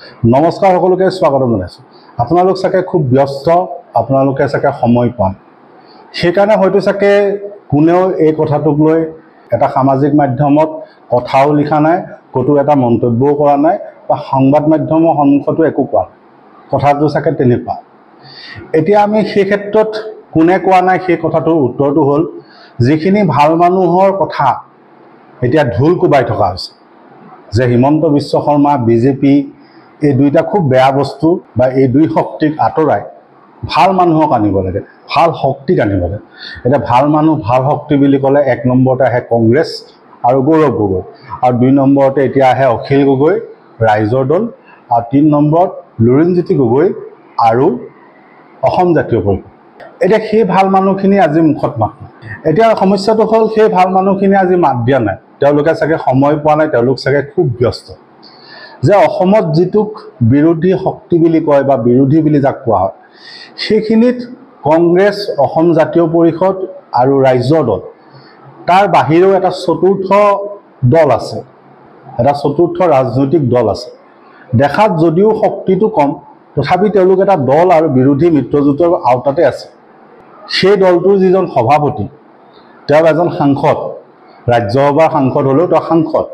নমস্কাৰ সকলোকে স্বাগতম জনাইছোঁ। আপোনালোক চাগে খুব ব্যস্ত, আপোনালোকে চাগে সময় পান, সেইকাৰণে হয়তো চাগে কোনেও এই কথাটোক লৈ এটা সামাজিক মাধ্যমত কথাও লিখা নাই, ক'তো এটা মন্তব্যও কৰা নাই বা সংবাদ মাধ্যমৰ সন্মুখতো একো কোৱা নাই। কথাটো চাগে তেনেকুৱা। এতিয়া আমি সেই ক্ষেত্ৰত কোনে কোৱা নাই সেই কথাটোৰ উত্তৰটো হ'ল, যিখিনি ভাল মানুহৰ কথা এতিয়া ঢোল কোবাই থকা হৈছে যে হিমন্ত বিশ্ব শৰ্মা, বিজেপি এই দুইটা খুব বেয়া বস্তু বা এই দুই শক্তিক আঁতৰাই ভাল মানুহক আনিব লাগে, ভাল শক্তিক আনিব লাগে। এতিয়া ভাল মানুহ, ভাল শক্তি বুলি ক'লে 1 নম্বৰতে আহে কংগ্ৰেছ আৰু গৌৰৱ গগৈ, আৰু 2 নম্বৰতে এতিয়া আহে অখিল গগৈ, ৰাইজৰ দল, আৰু 3 নম্বৰত লুৰিণজ্যোতি গগৈ আৰু অসম জাতীয় পৰিষদ। এতিয়া সেই ভাল মানুহখিনি আজি মুখত মাত নাই। এতিয়া সমস্যাটো হ'ল সেই ভাল মানুহখিনি আজি মাত দিয়া নাই, তেওঁলোকে চাগে সময় পোৱা নাই, তেওঁলোক চাগে খুব ব্যস্ত। যে অসমত যিটোক বিৰোধী শক্তি বুলি কয় বা বিৰোধী বুলি যাক কোৱা হয়, সেইখিনিত কংগ্ৰেছ, অসম জাতীয় পৰিষদ আৰু ৰাইজৰ দল, তাৰ বাহিৰেও এটা চতুৰ্থ দল আছে, এটা চতুৰ্থ ৰাজনৈতিক দল আছে। দেখাত যদিও শক্তিটো কম, তথাপি তেওঁলোক এটা দল আৰু বিৰোধী মিত্ৰজোঁটৰ আওতাতে আছে। সেই দলটোৰ যিজন সভাপতি, তেওঁ এজন সাংসদ, ৰাজ্যসভাৰ সাংসদ হ'লেও তেওঁ সাংসদ,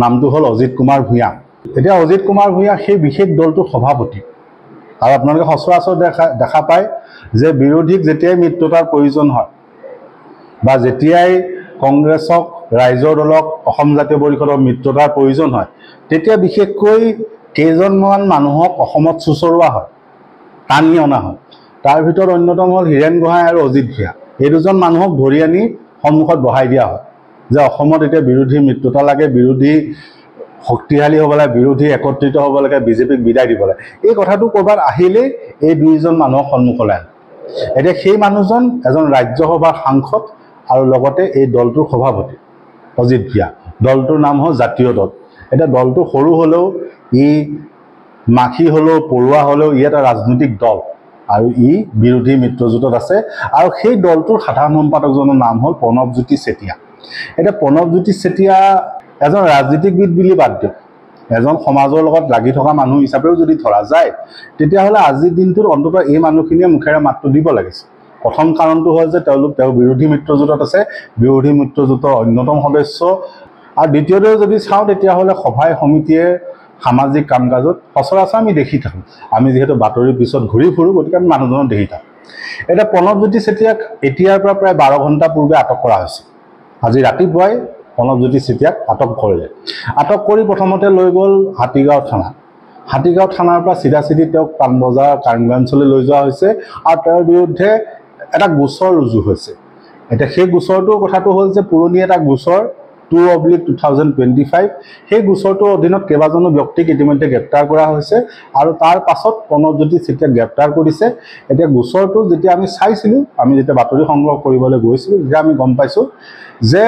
নামটো হ'ল অজিত কুমাৰ ভূঞা। এতিয়া অজিত কুমাৰ ভূঞা সেই বিশেষ দলটোৰ সভাপতি, আৰু আপোনালোকে সচৰাচৰ দেখা পায় যে বিৰোধীক যেতিয়াই মিত্ৰতাৰ প্ৰয়োজন হয় বা যেতিয়াই কংগ্ৰেছক, ৰাইজৰ দলক, অসম জাতীয় পৰিষদৰ মিত্ৰতাৰ প্ৰয়োজন হয়, তেতিয়া বিশেষকৈ কেইজনমান মানুহক অসমত চুচৰোৱা হয়, টানি অনা হয়। তাৰ ভিতৰত অন্যতম হ'ল হীৰেণ গোহাঁই আৰু অজিত ভূঞা। এই দুজন মানুহক ধৰি আনি সন্মুখত বহাই দিয়া হয় যে অসমত এতিয়া বিৰোধী মিত্ৰতা লাগে, বিৰোধী শক্তিশালী হ'ব লাগে, বিৰোধী একত্ৰিত হ'ব লাগে, বিজেপিক বিদায় দিব লাগে। এই কথাটো ক'ৰবাত আহিলেই এই দুইজন মানুহক সন্মুখলৈ আনে। এতিয়া সেই মানুহজন এজন ৰাজ্যসভাৰ সাংসদ আৰু লগতে এই দলটোৰ সভাপতি অজিত ভূঞা। দলটোৰ নাম হ'ল জাতীয় দল। এতিয়া দলটো সৰু হ'লেও, ই মাখি হ'লেও, পৰুৱা হ'লেও, ই এটা ৰাজনৈতিক দল আৰু ই বিৰোধী মিত্ৰজোঁটত আছে। আৰু সেই দলটোৰ সাধাৰণ সম্পাদকজনৰ নাম হ'ল প্ৰণৱজ্যোতি চেতিয়া। এতিয়া প্ৰণৱজ্যোতি চেতিয়া এজন ৰাজনীতিবিদ বুলি বাদ দিওঁ, এজন সমাজৰ লগত লাগি থকা মানুহ হিচাপেও যদি ধৰা যায়, তেতিয়াহ'লে আজিৰ দিনটোত অন্ততঃ এই মানুহখিনিয়ে মুখেৰে মাতটো দিব লাগিছে। প্ৰথম কাৰণটো হ'ল যে তেওঁ বিৰোধী মিত্ৰজোঁটত আছে, বিৰোধী মিত্ৰজোঁটৰ অন্যতম সদস্য। আৰু দ্বিতীয়তে যদি চাওঁ, তেতিয়াহ'লে সভাই সমিতিয়ে সামাজিক কাম কাজত সচৰাচৰ আমি দেখি থাকোঁ। আমি যিহেতু বাতৰিৰ পিছত ঘূৰি ফুৰোঁ, গতিকে আমি মানুহজনক দেখি থাকোঁ। এতিয়া প্ৰণৱজ্যোতি চেতিয়াক এতিয়াৰ পৰা প্ৰায় 12 ঘণ্টা পূৰ্বে আটক কৰা হৈছে। আজি ৰাতিপুৱাই প্ৰণৱজ্যোতি চেতিয়াক আটক কৰিলে। আটক কৰি প্ৰথমতে লৈ গ'ল হাতীগাঁও থানা। হাতীগাঁও থানাৰ পৰা চিধাচিধি তেওঁক পাণবজাৰ কাৰ্বিআঞ্চললৈ লৈ যোৱা হৈছে আৰু তেওঁৰ বিৰুদ্ধে এটা গোচৰ ৰুজু হৈছে। এতিয়া সেই গোচৰটোৰ কথাটো হ'ল যে পুৰণি এটা গোচৰ 2/2025, সেই গোচৰটোৰ অধীনত কেইবাজনো ব্যক্তিক ইতিমধ্যে গ্ৰেপ্তাৰ কৰা হৈছে আৰু তাৰ পাছত প্ৰণৱজ্যোতি চেতিয়াক গ্ৰেপ্তাৰ কৰিছে। এতিয়া গোচৰটো যেতিয়া আমি চাইছিলোঁ, আমি যেতিয়া বাতৰি সংগ্ৰহ কৰিবলৈ গৈছিলোঁ, তেতিয়া আমি গম পাইছোঁ যে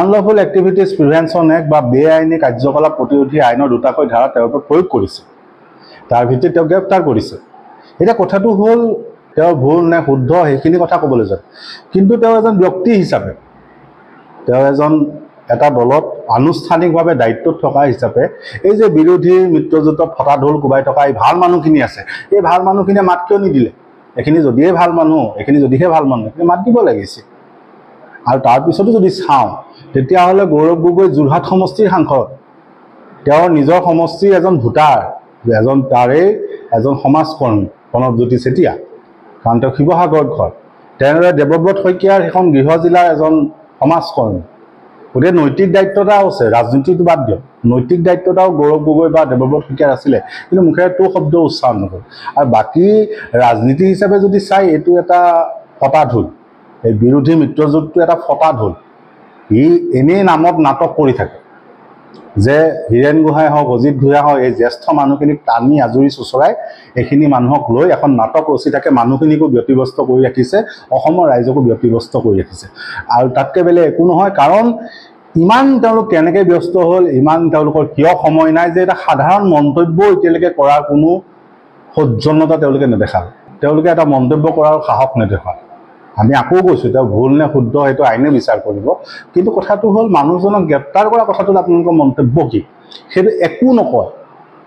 আনলফুল এক্টিভিটিজ প্ৰিভেনশ্যন এক্ট বা বেআইনী কাৰ্যকলাপ প্ৰতিৰোধী আইনৰ দুটাকৈ ধাৰা তেওঁৰ ওপৰত প্ৰয়োগ কৰিছে। তাৰ ভিত্তিত তেওঁক গ্ৰেপ্তাৰ কৰিছে। এতিয়া কথাটো হ'ল, তেওঁৰ ভুল নে শুদ্ধ সেইখিনি কথা ক'বলৈ যায়, কিন্তু তেওঁ এজন ব্যক্তি হিচাপে, তেওঁ এটা দলত আনুষ্ঠানিকভাৱে দায়িত্বত থকা হিচাপে এই যে বিৰোধী মিত্ৰজোঁটত ফটা ঢোল কোবাই থকা এই ভাল মানুহখিনি আছে, এই ভাল মানুহখিনিয়ে মাত কিয় নিদিলে? এইখিনি যদিহে ভাল মানুহ, এইখিনি মাত দিব লাগিছে। আৰু তাৰপিছতো যদি চাওঁ, তেতিয়াহ'লে গৌৰৱ গগৈ যোৰহাট সমষ্টিৰ সাংসদ, তেওঁৰ নিজৰ সমষ্টিৰ এজন ভোটাৰ, এজন সমাজকৰ্মী প্ৰণৱজ্যোতি চেতিয়া, কাৰণ তেওঁ শিৱসাগৰত ঘৰ। তেনেদৰে দেৱব্ৰত শইকীয়াৰ সেইখন গৃহ জিলাৰ এজন সমাজকৰ্মী। গতিকে নৈতিক দায়িত্ব এটাও আছে, ৰাজনীতিটো বাদ দিয়ক, নৈতিক দায়িত্ব এটাও গৌৰৱ গগৈ বা দেৱব্ৰত শইকীয়াৰ আছিলে, কিন্তু মুখেৰে তো শব্দ উচ্চাৰণ নকৰে। আৰু বাকী ৰাজনীতি হিচাপে যদি চাই, এইটো এটা ফটা ঢোল, এই বিৰোধী মিত্ৰজোঁটটো এটা ফটা ঢোল। ই এনেই নামত নাটক কৰি থাকে যে হীৰেণ গোহাঁই হওক, অজিত ভূঞা হওক, এই জ্যেষ্ঠ মানুহখিনিক টানি আজুৰি চুচৰাই এইখিনি মানুহক লৈ এখন নাটক ৰচি থাকে। মানুহখিনিকো ব্যতিব্যস্ত কৰি ৰাখিছে, অসমৰ ৰাইজকো ব্যতিব্যস্ত কৰি ৰাখিছে। আৰু তাতকৈ বেলেগ একো নহয়, কাৰণ ইমান তেওঁলোক কেনেকৈ ব্যস্ত হ'ল, ইমান তেওঁলোকৰ কিয় সময় নাই যে এটা সাধাৰণ মন্তব্য এতিয়ালৈকে কৰাৰ কোনো সৌজন্যতা তেওঁলোকে নেদেখালে। তেওঁলোকে এটা মন্তব্য কৰাৰ সাহস নেদেখালে। আমি আকৌ কৈছোঁ, তেওঁ ভুল নে শুদ্ধ সেইটো আইনে বিচাৰ কৰিব, কিন্তু কথাটো হ'ল মানুহজনক গ্ৰেপ্তাৰ কৰা কথাটোত আপোনালোকৰ মন্তব্য কি? সেইটো একো নকয়।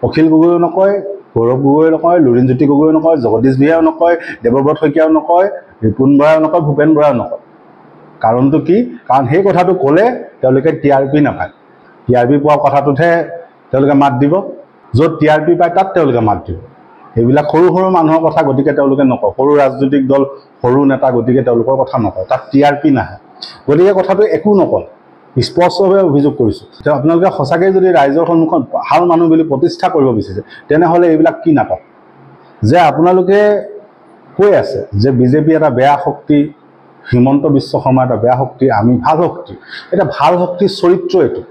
অখিল গগৈও নকয়, গৌৰৱ গগৈও নকয়, লুৰিণজ্যোতি গগৈও নকয়, জগদীশ ভূঞাও নকয়, দেৱব্ৰত শইকীয়াও নকয়, ৰিপুণ বৰাও নকয়, ভূপেন বৰাও নকয়। কাৰণটো কি? কাৰণ সেই কথাটো ক'লে তেওঁলোকে TRP নাপায়। TRP পোৱা কথাটোতহে তেওঁলোকে মাত দিব। য'ত TRP পায় তাত তেওঁলোকে মাত দিব। এইবিলাক সৰু সৰু মানুহৰ কথা, গতিকে তেওঁলোকে নকয়। সৰু ৰাজনৈতিক দল, সৰু নেতা, গতিকে তেওঁলোকৰ কথা নকয়। তাত TRP নাহে, গতিকে কথাটো একো নকয়। স্পষ্টভাৱে অভিযোগ কৰিছোঁ যে আপোনালোকে সঁচাকৈ যদি ৰাইজৰ সন্মুখত ভাল মানুহ বুলি প্ৰতিষ্ঠা কৰিব বিচাৰিছে, তেনেহ'লে এইবিলাক কি নাটক? যে আপোনালোকে কৈ আছে যে বিজেপি এটা বেয়া শক্তি, হিমন্ত বিশ্ব শৰ্মা এটা বেয়া শক্তি, আমি ভাল শক্তি। এটা ভাল শক্তিৰ চৰিত্ৰ এইটো,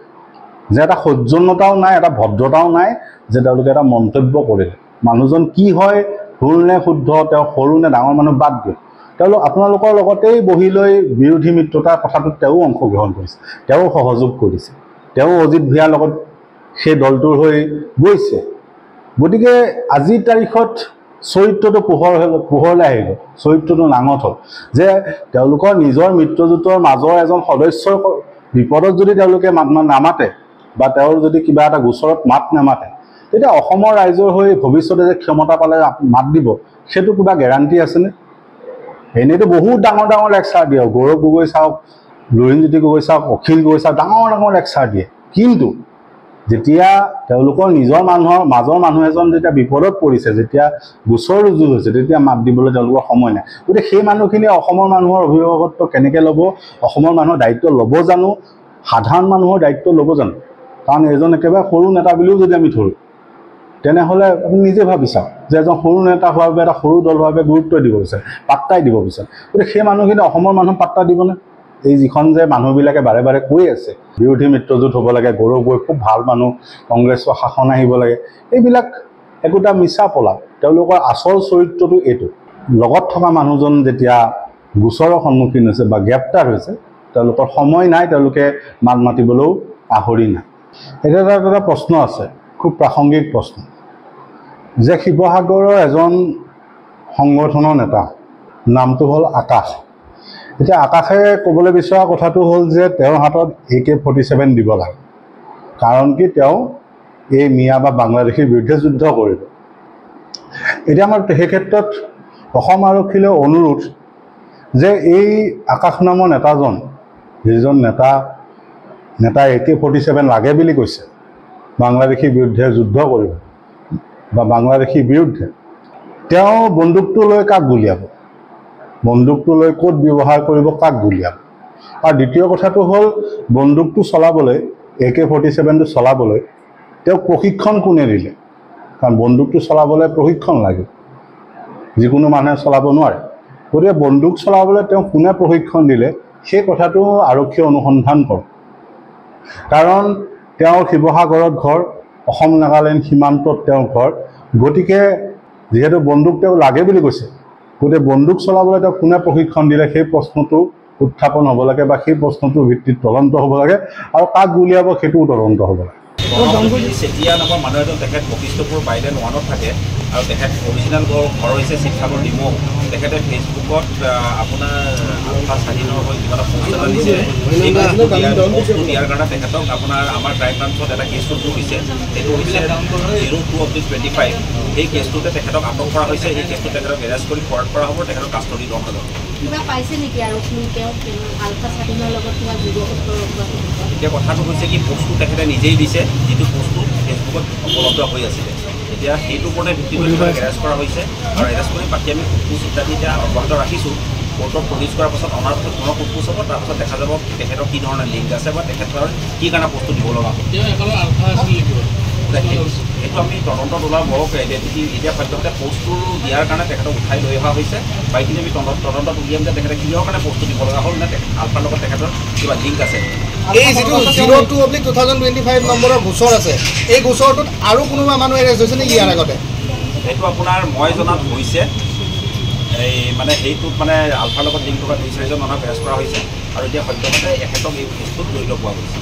যে এটা সৌজন্যতাও নাই, এটা ভদ্ৰতাও নাই, যে তেওঁলোকে এটা মন্তব্য কৰিলে। মানুহজন কি হয়, ভুল নে শুদ্ধ, তেওঁ সৰু নে ডাঙৰ মানুহ বাদ দিয়ক, তেওঁলোক আপোনালোকৰ লগতেই বহি লৈ বিৰোধী মিত্ৰতাৰ কথাটোত তেওঁ অংশগ্ৰহণ কৰিছে, তেওঁ সহযোগ কৰিছে, তেওঁ অজিত ভূঞাৰ লগত সেই দলটোৰ হৈ গৈছে। গতিকে আজিৰ তাৰিখত চৰিত্ৰটো পোহৰলৈ আহিব, চৰিত্ৰটো নাঙঠ হ'ল, যে তেওঁলোকৰ নিজৰ মিত্ৰজোঁটৰ মাজৰ এজন সদস্যৰ বিপদত যদি তেওঁলোকে নামাতে, বা তেওঁৰ যদি কিবা এটা গোচৰত মাত নামাতে, তেতিয়া অসমৰ ৰাইজৰ হৈ ভৱিষ্যতে যে ক্ষমতা পালে মাত দিব, সেইটো কিবা গেৰাণ্টি আছেনে? এনেইতো বহুত ডাঙৰ ডাঙৰ লেকচাৰ দিয়ে, গৌৰৱ গগৈ চাওক, লুৰিণজ্যোতি গগৈ চাওক, অখিল গগৈ চাওক, ডাঙৰ ডাঙৰ লেকচাৰ দিয়ে। কিন্তু যেতিয়া তেওঁলোকৰ নিজৰ মানুহৰ মাজৰ মানুহ এজন যেতিয়া বিপদত পৰিছে, যেতিয়া গোচৰ ৰুজু হৈছে, তেতিয়া মাত দিবলৈ তেওঁলোকৰ সময় নাই। গতিকে সেই মানুহখিনিয়ে অসমৰ মানুহৰ অভিভাৱকত্ব কেনেকৈ ল'ব, অসমৰ মানুহৰ দায়িত্ব ল'ব জানো, সাধাৰণ মানুহৰ দায়িত্ব ল'ব জানো? কাৰণ এজন একেবাৰে সৰু নেতা বুলিও যদি আমি ধৰোঁ, তেনেহ'লে আপুনি নিজে ভাবি চাওক যে এজন সৰু নেতা হোৱাৰ বাবে, এটা সৰু দল হোৱাৰ বাবে গুৰুত্ব দিব বিচাৰে, পাত্তাই দিব বিচাৰে। গতিকে সেই মানুহখিনি অসমৰ মানুহ পাত্তা দিবনে? এই যিখন যে মানুহবিলাকে বাৰে বাৰে কৈ আছে বিৰোধী মিত্ৰজোঁট হ'ব লাগে, গৌৰৱ গগৈ খুব ভাল মানুহ, কংগ্ৰেছৰ শাসন আহিব লাগে, এইবিলাক একোটা মিছা পলাপ। তেওঁলোকৰ আচল চৰিত্ৰটো এইটো। লগত থকা মানুহজন যেতিয়া গোচৰৰ সন্মুখীন হৈছে বা গ্ৰেপ্তাৰ হৈছে, তেওঁলোকৰ সময় নাই, তেওঁলোকে মাত মাতিবলৈও আহৰি নাই। এতিয়া এটা প্ৰশ্ন আছে, খুব প্ৰাসংগিক প্ৰশ্ন, যে শিৱসাগৰৰ এজন সংগঠনৰ নেতা, নামটো হ'ল আকাশ। এতিয়া আকাশে ক'বলৈ বিচৰা কথাটো হ'ল যে তেওঁৰ হাতত AK-47 দিব লাগে। কাৰণ কি? তেওঁ এই মিয়া বা বাংলাদেশীৰ বিৰুদ্ধে যুদ্ধ কৰিব। এতিয়া আমাৰ সেই ক্ষেত্ৰত অসম আৰক্ষীলৈ অনুৰোধ যে এই আকাশ নামৰ নেতাজন, যিজন নেতা AK-47 লাগে বুলি কৈছে বাংলাদেশীৰ বিৰুদ্ধে যুদ্ধ কৰিব বা বাংলাদেশীৰ বিৰুদ্ধে, তেওঁ বন্দুকটো লৈ কাক গুলিয়াব? বন্দুকটো লৈ ক'ত ব্যৱহাৰ কৰিব, কাক গুলিয়াব? আৰু দ্বিতীয় কথাটো হ'ল, বন্দুকটো চলাবলৈ, AK-47টো চলাবলৈ তেওঁক প্ৰশিক্ষণ কোনে দিলে? কাৰণ বন্দুকটো চলাবলৈ প্ৰশিক্ষণ লাগে, যিকোনো মানুহে চলাব নোৱাৰে। গতিকে বন্দুক চলাবলৈ তেওঁ কোনে প্ৰশিক্ষণ দিলে, সেই কথাটো আৰক্ষীয়ে অনুসন্ধান কৰক। কাৰণ তেওঁৰ শিৱসাগৰত ঘৰ, অসম নাগালেণ্ড সীমান্তত তেওঁৰ ঘৰ। গতিকে যিহেতু বন্দুক তেওঁ লাগে বুলি কৈছে, গতিকে বন্দুক চলাবলৈ তেওঁ কোনে প্ৰশিক্ষণ দিলে, সেই প্ৰশ্নটো উত্থাপন হ'ব লাগে, বা সেই প্ৰশ্নটোৰ ভিত্তিত তদন্ত হ'ব লাগে, আৰু কাক গুলিয়াব সেইটোও তদন্ত হ'ব লাগে। চেতিয়া নামৰ মানুহ এজন, তেখেত বশিষ্ঠপুৰ বাইলেন 1ত থাকে, আৰু তেখেত অৰিজিনেল ঘৰ হৈছে শিৱসাগৰ ডিমৌ। তেখেতে ফেচবুকত আপোনাৰ আলফা স্বাধীনৰ হৈ কিবা এটা পোষ্ট এটা দিছিলে। সেই পোষ্টটো দিয়াৰ কাৰণে তেখেতক আপোনাৰ আমাৰ ক্ৰাইম ব্ৰাঞ্চত এটা কেছ ৰুজু হৈছে, সেইটো হৈছে 02/25। সেই কেছটোতে তেখেতক আটক কৰা হৈছে। সেই কেছটো তেখেতক এৰেষ্ট কৰি ফৰৱাৰ্ড কৰা হ'ব, তেখেতক কাষ্টডিত ৰখা যাব। কিবা পাইছে নেকি আৰু আলফা স্বাধীনৰ লগত কিবা ভিডিঅ'? এতিয়া কথাটো হৈছে কি, পোষ্টটো তেখেতে নিজেই দিছে, যিটো পোষ্টটো ফেচবুকত উপলব্ধ হৈ আছিলে। এতিয়া সেইটোৰ ওপৰতে ভিত্তি কৰি এৰেষ্ট কৰা হৈছে, আৰু এৰেষ্ট কৰি বাকী আমি সোধপোছ ইত্যাদি এতিয়া অব্যাহত ৰাখিছোঁ। কোৰ্টত প্ৰডিউচ কৰাৰ পাছত অনাৰ পাছত পুনৰ সোধপোছ হ'ব, তাৰপাছত দেখা যাব তেখেতৰ কি ধৰণৰ লিংক আছে, বা তেখেতৰ কি কাৰণে বস্তু দিব লগা হ'ব। সেইটো আমি তদন্তত ওলাব। এতিয়া সদ্যহতে পোষ্টটো দিয়াৰ কাৰণে তেখেতক উঠাই লৈ অহা হৈছে। বাকীখিনি আমি তদন্তত উলিয়াম যে তেখেতে কিহৰ কাৰণে বস্তু দিব লগা হ'ল, নে আলফাৰ লগত তেখেতৰ কিবা লিংক আছে। এই যিটো 02/2025 নম্বৰৰ গোচৰ আছে, এই গোচৰটোত আৰু কোনোবা মানুহ এৰেষ্ট হৈছে নেকি ইয়াৰ আগতে? সেইটো আপোনাৰ মই জনাত হৈছে, এই মানে সেইটোত মানে আলফাৰ লগত লিংক থকা 2-4জন মানুহক এৰেষ্ট কৰা হৈছে, আৰু এতিয়া সদ্যহতে এখেতক এই কেছটোত জড়িত পোৱা গৈছে।